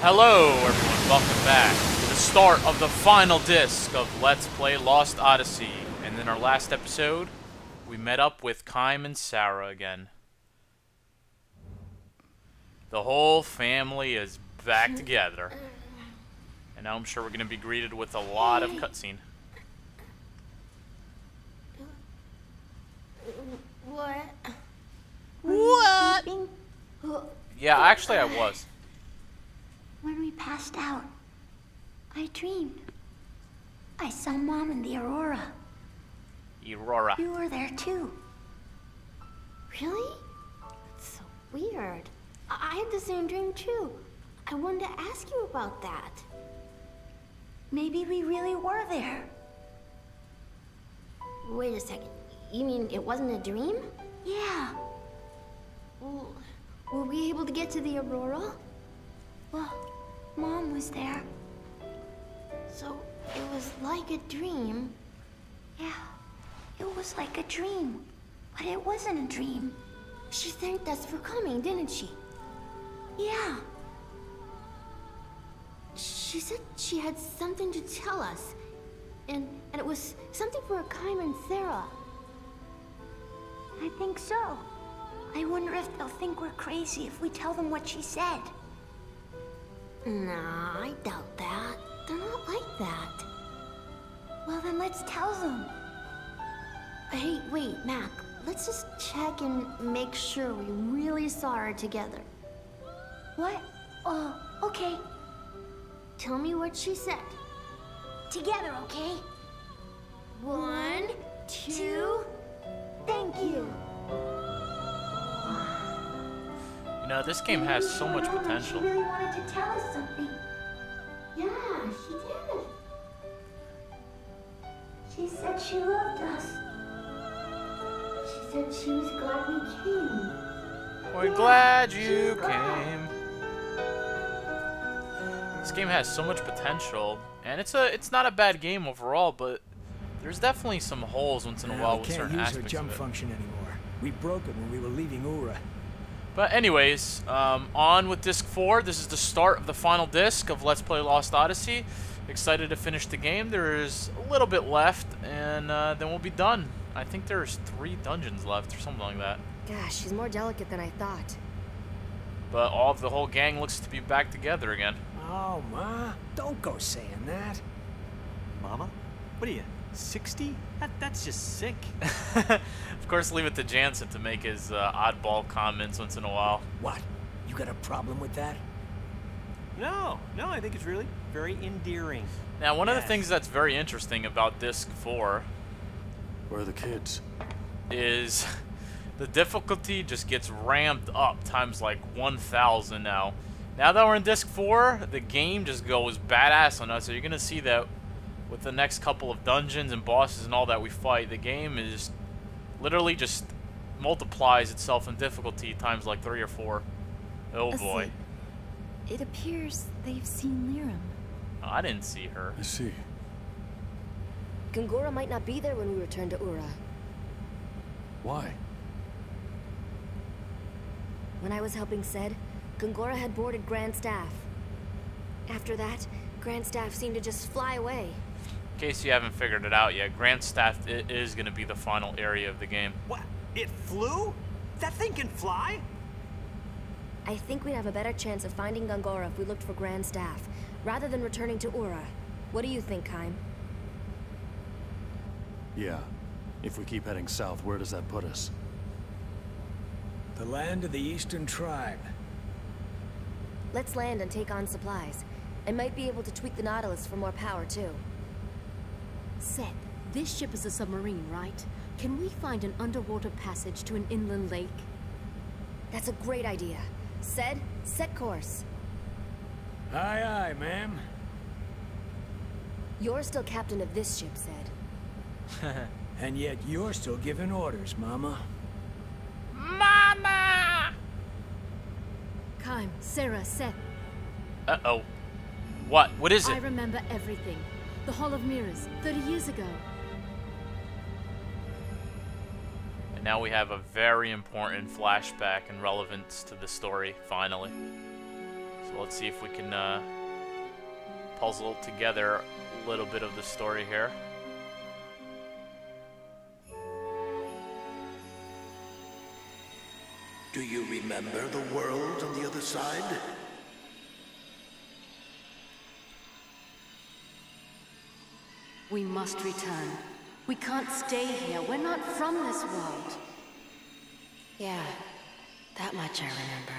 Hello everyone, welcome back to the start of the final disc of Let's Play Lost Odyssey. And in our last episode, we met up with Kaim and Sarah again. The whole family is back together. And now I'm sure we're going to be greeted with a lot of cutscene. What? What? Yeah, actually I was. When we passed out, I dreamed. I saw Mom in the Aurora. Aurora. You were there too. Really? That's so weird. I had the same dream too. I wanted to ask you about that. Maybe we really were there. Wait a second. You mean it wasn't a dream? Yeah. Well, were we able to get to the Aurora? Well, Mom was there. So, it was like a dream. Yeah, it was like a dream. But it wasn't a dream. She thanked us for coming, didn't she? Yeah. She said she had something to tell us. And it was something for Kaim and Sarah. I think so. I wonder if they'll think we're crazy if we tell them what she said. Nah, I doubt that. They're not like that. Well, then let's tell them. Hey, wait, Mac. Let's just check and make sure we really saw her together. What? Oh, okay. Tell me what she said. Together, okay? 1, 2, thank you. You know, this game has so much potential. She really wanted to tell us something. Yeah, she did. She said she loved us. She said she was glad we came. We're glad you came. This game has so much potential, and it's not a bad game overall, but there's definitely some holes once in a while with certain aspects of it. We can't use her jump function anymore. We broke it when we were leaving Ura. But anyways, on with Disc 4. This is the start of the final disc of Let's Play Lost Odyssey. Excited to finish the game. There is a little bit left, and then we'll be done. I think there's 3 dungeons left or something like that. Gosh, she's more delicate than I thought. But all of the whole gang looks to be back together again. Oh, Ma, don't go saying that. Mama? What are you, 60? That's just sick. Of course, leave it to Jansen to make his oddball comments once in a while. What? You got a problem with that? No, I think it's really very endearing. Now, one of the things that's very interesting about Disc 4... Where are the kids? ...is the difficulty just gets ramped up times like 1,000 now. Now that we're in Disc 4, the game just goes badass on us. So you're going to see that with the next couple of dungeons and bosses and all that we fight, the game is literally just multiplies itself in difficulty times like 3 or 4. Oh boy. It appears they've seen Liram. I didn't see her. I see. Gungora might not be there when we return to Ura. Why? When I was helping Ced, Gungora had boarded Grand Staff. After that, Grand Staff seemed to just fly away. In case you haven't figured it out yet, Grand Staff is going to be the final area of the game. What? It flew? That thing can fly? I think we'd have a better chance of finding Gungora if we looked for Grand Staff, rather than returning to Ura. What do you think, Kaim? Yeah. If we keep heading south, where does that put us? The land of the Eastern Tribe. Let's land and take on supplies. I might be able to tweak the Nautilus for more power, too. Seth, this ship is a submarine, right? Can we find an underwater passage to an inland lake? That's a great idea. Ced, set course. Aye, aye, ma'am. You're still captain of this ship, Ced. And yet you're still giving orders, Mama. Mama! Kaim, Sarah, Seth. Uh-oh. What? What is I it? remember everything. The Hall of Mirrors, 30 years ago. And now we have a very important flashback and relevance to the story, finally. So let's see if we can puzzle together a little bit of the story here. Do you remember the world on the other side? We must return. We can't stay here. We're not from this world. Yeah, that much I remember.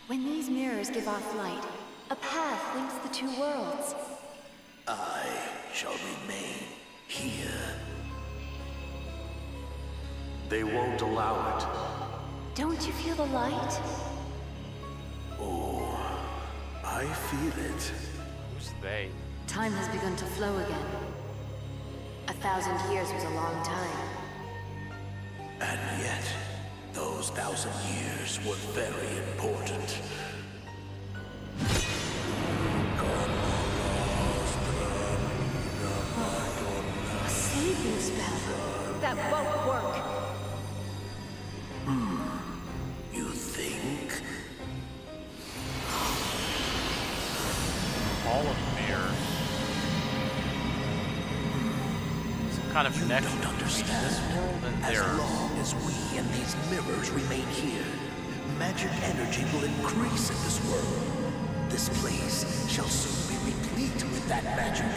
When these mirrors give off light, a path links the two worlds. I shall remain here. They won't allow it. Don't you feel the light? Oh, I feel it. Who's they? Time has begun to flow again. 1,000 years was a long time. And yet, those 1,000 years were very important. A sleeping spell. That won't work. You think? Hall of Mirrors. Some kind of connection Don't between understand. this world and As theirs. long as we and these mirrors remain here, magic energy will increase in this world. This place shall soon be replete with that magic,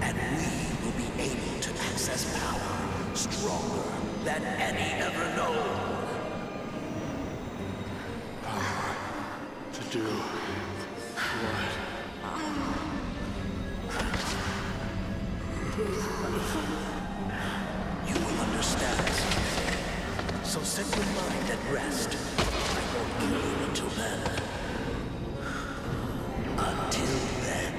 and we will be able to access power stronger than any ever known. To do what? You will understand. So set your mind at rest. I won't kill you until then. Until then.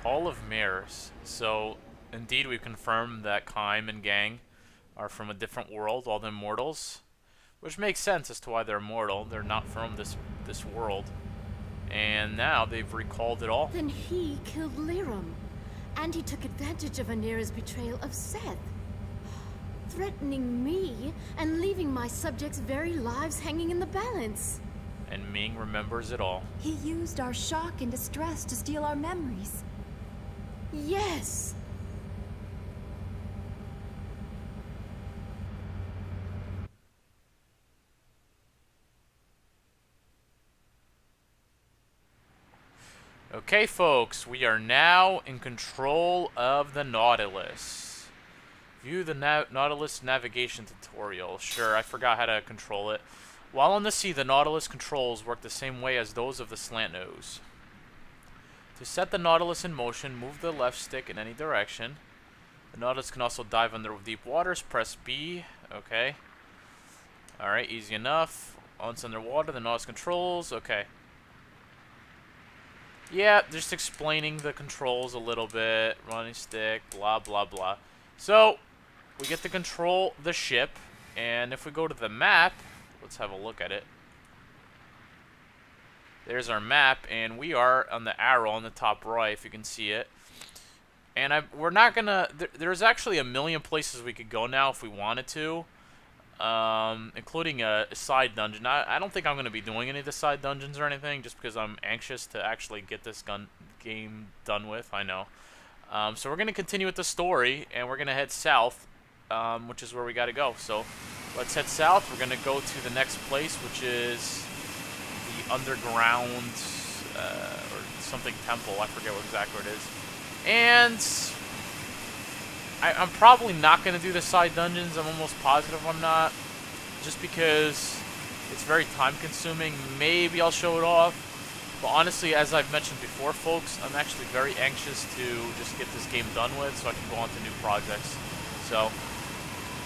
Hall of Mirrors. So, indeed, we've confirmed that Kaim and gang are from a different world, all the immortals. Which makes sense as to why they're immortal. They're not from this world. And now they've recalled it all. Then he killed Lirum. And he took advantage of Anira's betrayal of Seth. Threatening me and leaving my subjects' very lives hanging in the balance. And Ming remembers it all. He used our shock and distress to steal our memories. Yes! Okay, folks, we are now in control of the Nautilus. View the Nautilus navigation tutorial. Sure, I forgot how to control it. While on the sea, the Nautilus controls work the same way as those of the slant nose. To set the Nautilus in motion, move the left stick in any direction. The Nautilus can also dive under deep waters. Press B. Okay. Alright, easy enough. Once underwater, the Nautilus controls. Okay. Yeah, just explaining the controls a little bit. Running stick, blah, blah, blah. So, we get to control the ship. And if we go to the map, let's have a look at it. There's our map, and we are on the arrow on the top right, if you can see it. And we're not gonna... There's actually a million places we could go now if we wanted to. Including a side dungeon. I don't think I'm going to be doing any of the side dungeons or anything, just because I'm anxious to actually get this game done with, I know. So we're going to continue with the story, and we're going to head south, which is where we got to go. So let's head south. We're going to go to the next place, which is the underground, or something temple. I forget what exactly it is. And I'm probably not going to do the side dungeons. I'm almost positive I'm not. Just because it's very time consuming. Maybe I'll show it off. But honestly, as I've mentioned before, folks, I'm actually very anxious to just get this game done with so I can go on to new projects. So,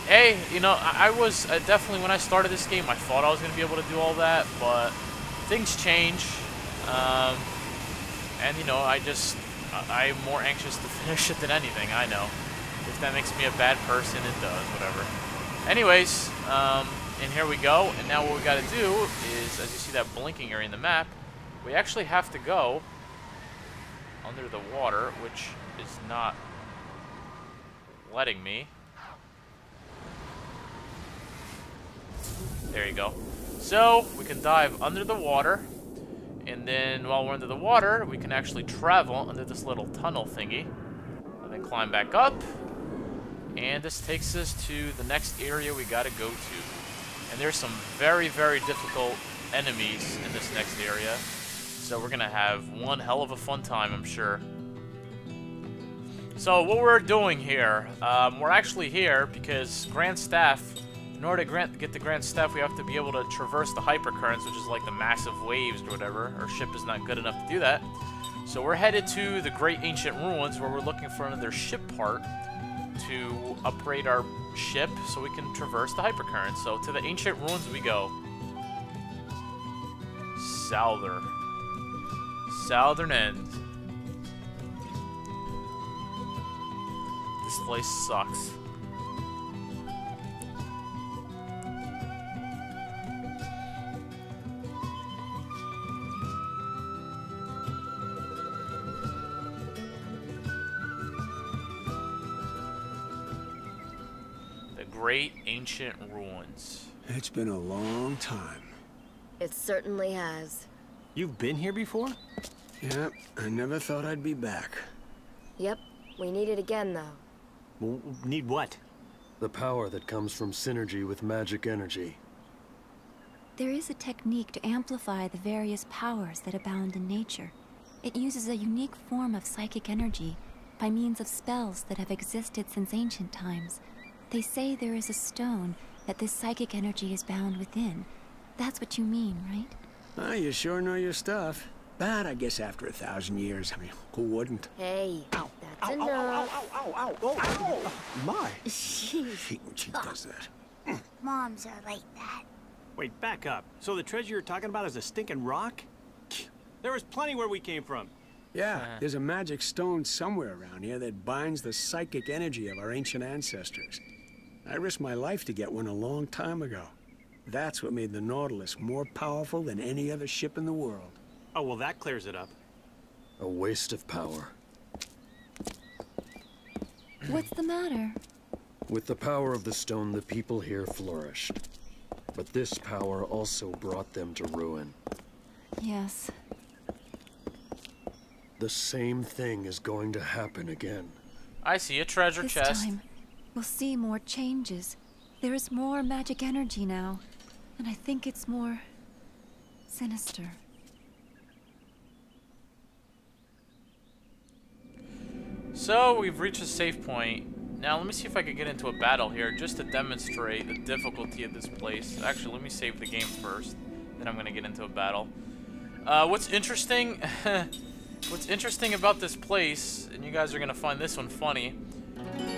hey, you know, I was definitely, when I started this game, I thought I was going to be able to do all that. But things change. And, you know, I'm more anxious to finish it than anything, I know. If that makes me a bad person, it does, whatever. Anyways, and here we go. And now what we got to do is, as you see that blinking area in the map, we actually have to go under the water, which is not letting me. There you go. So, we can dive under the water. And then, while we're under the water, we can actually travel under this little tunnel thingy. And then climb back up. And this takes us to the next area we gotta go to. And there's some very, very difficult enemies in this next area. So we're gonna have one hell of a fun time, I'm sure. So what we're doing here, we're actually here because Grand Staff, in order to get the Grand Staff, we have to be able to traverse the hypercurrents, which is like the massive waves or whatever. Our ship is not good enough to do that. So we're headed to the Great Ancient Ruins, where we're looking for another ship part to upgrade our ship so we can traverse the hypercurrent. So to the Ancient Ruins we go. Southern End. This place sucks. The Great Ancient Ruins. It's been a long time. It certainly has. You've been here before? Yeah, I never thought I'd be back. Yep, we need it again, though. Well, need what? The power that comes from synergy with magic energy. There is a technique to amplify the various powers that abound in nature. It uses a unique form of psychic energy by means of spells that have existed since ancient times. They say there is a stone that this psychic energy is bound within. That's what you mean, right? Ah, you sure know your stuff. But I guess after 1,000 years, I mean, who wouldn't? Hey, that's enough. My! She does that. Moms are like that. Wait, back up. So the treasure you're talking about is a stinking rock? There was plenty where we came from. Yeah, there's a magic stone somewhere around here that binds the psychic energy of our ancient ancestors. I risked my life to get one a long time ago. That's what made the Nautilus more powerful than any other ship in the world. Oh, well, that clears it up. A waste of power. What's the matter? With the power of the stone, the people here flourished. But this power also brought them to ruin. Yes. The same thing is going to happen again. I see a treasure This chest. time, we'll see more changes. There is more magic energy now. And I think it's more sinister. So we've reached a safe point. Now let me see if I can get into a battle here just to demonstrate the difficulty of this place. Actually, let me save the game first. Then I'm gonna get into a battle. What's interesting about this place, and you guys are gonna find this one funny,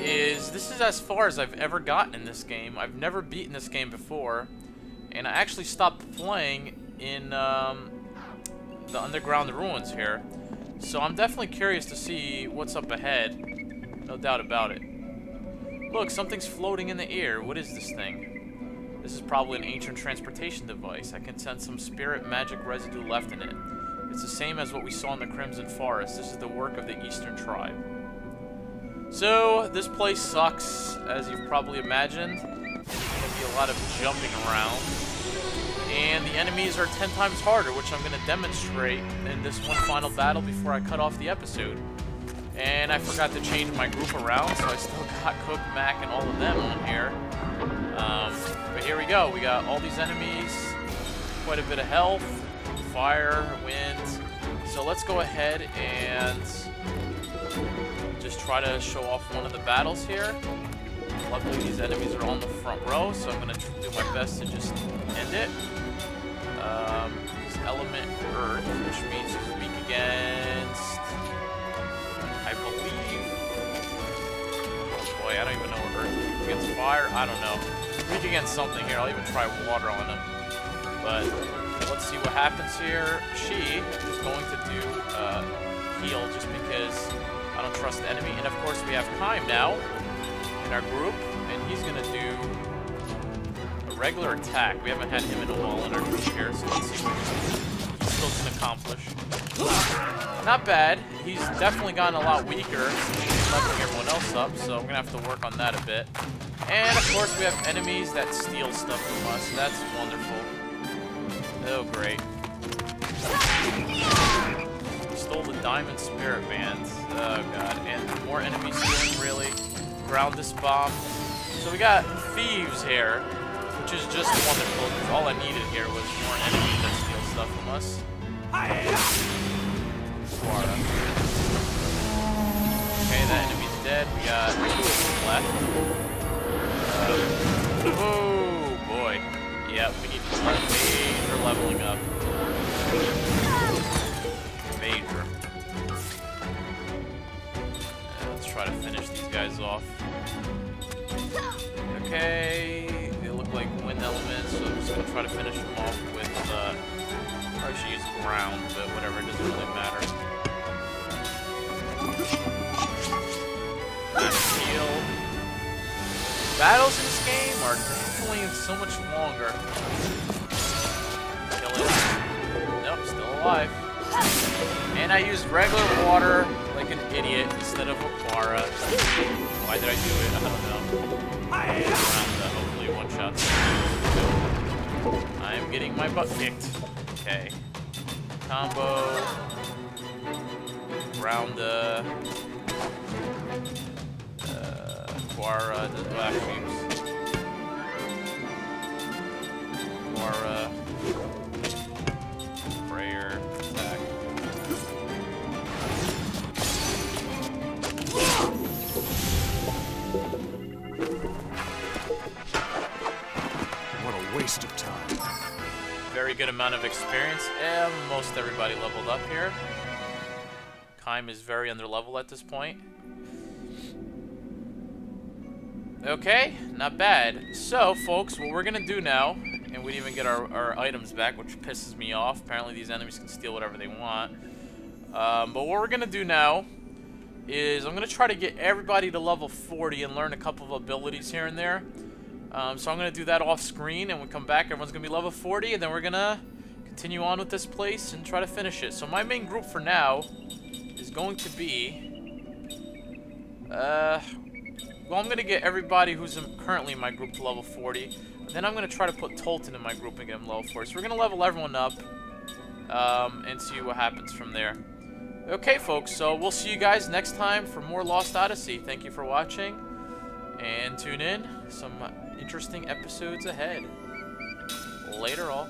is this is as far as I've ever gotten in this game. I've never beaten this game before, and I actually stopped playing in the underground ruins here. So I'm definitely curious to see what's up ahead. No doubt about it. Look, something's floating in the air. What is this thing? This is probably an ancient transportation device. I can sense some spirit magic residue left in it. It's the same as what we saw in the Crimson Forest. This is the work of the Eastern Tribe. So, this place sucks, as you've probably imagined. There's going to be a lot of jumping around. And the enemies are 10 times harder, which I'm going to demonstrate in this one final battle before I cut off the episode. And I forgot to change my group around, so I still got Cook, Mac, and all of them on here. But here we go. We got all these enemies, quite a bit of health, fire, wind. So let's go ahead and just try to show off one of the battles here. Luckily, these enemies are on the front row, so I'm going to do my best to just end it. This element Earth, which means he's weak against, I believe, oh boy, I don't even know what Earth is. Weak against fire? I don't know. Weak against something here. I'll even try water on him. But let's see what happens here. She is going to do heal just because I don't trust the enemy. And of course, we have Kaim now in our group, and he's going to do a regular attack. We haven't had him in a while in our group here, so let's see what he still can accomplish. not bad. He's definitely gotten a lot weaker since he's leveling everyone else up, so I'm gonna have to work on that a bit. And of course we have enemies that steal stuff from us. That's wonderful. Oh great. Stole the diamond spirit bands. Oh god. And more enemies stealing, really. Ground this bomb. So we got thieves here, which is just wonderful because all I needed here was more enemies that steal stuff from us. Okay, that enemy's dead. We got 2 of them left. Oh boy. Yep, we need major leveling up. Major. Let's try to finish these guys off. Okay, they look like wind elements, so I'm just gonna try to finish them off with, probably should use ground, but whatever, it doesn't really matter. Heal. Battles in this game are definitely so much longer. Kill it. Nope, still alive. And I used regular water like an idiot instead of Aquara. Why did I do it? I don't know. Hopefully one shot. I'm getting my butt kicked. Okay. Combo. Round the Aquara, the black cubes. Aquara. Prayer. Attack. What a waste of time. Very good amount of experience, and most everybody leveled up here. Kaim is very under level at this point. Okay, not bad. So, folks, what we're gonna do now, and we didn't even get our items back, which pisses me off. Apparently these enemies can steal whatever they want. But what we're gonna do now is I'm gonna try to get everybody to level 40 and learn a couple of abilities here and there. So I'm gonna do that off screen, and when we come back, everyone's gonna be level 40, and then we're gonna continue on with this place and try to finish it. So my main group for now is going to be, well, I'm gonna get everybody who's currently in my group to level 40. Then I'm gonna try to put Tolton in my group and get him level 40. So we're gonna level everyone up, and see what happens from there. Okay, folks. So we'll see you guys next time for more Lost Odyssey. Thank you for watching, and tune in. Some interesting episodes ahead. Later, all.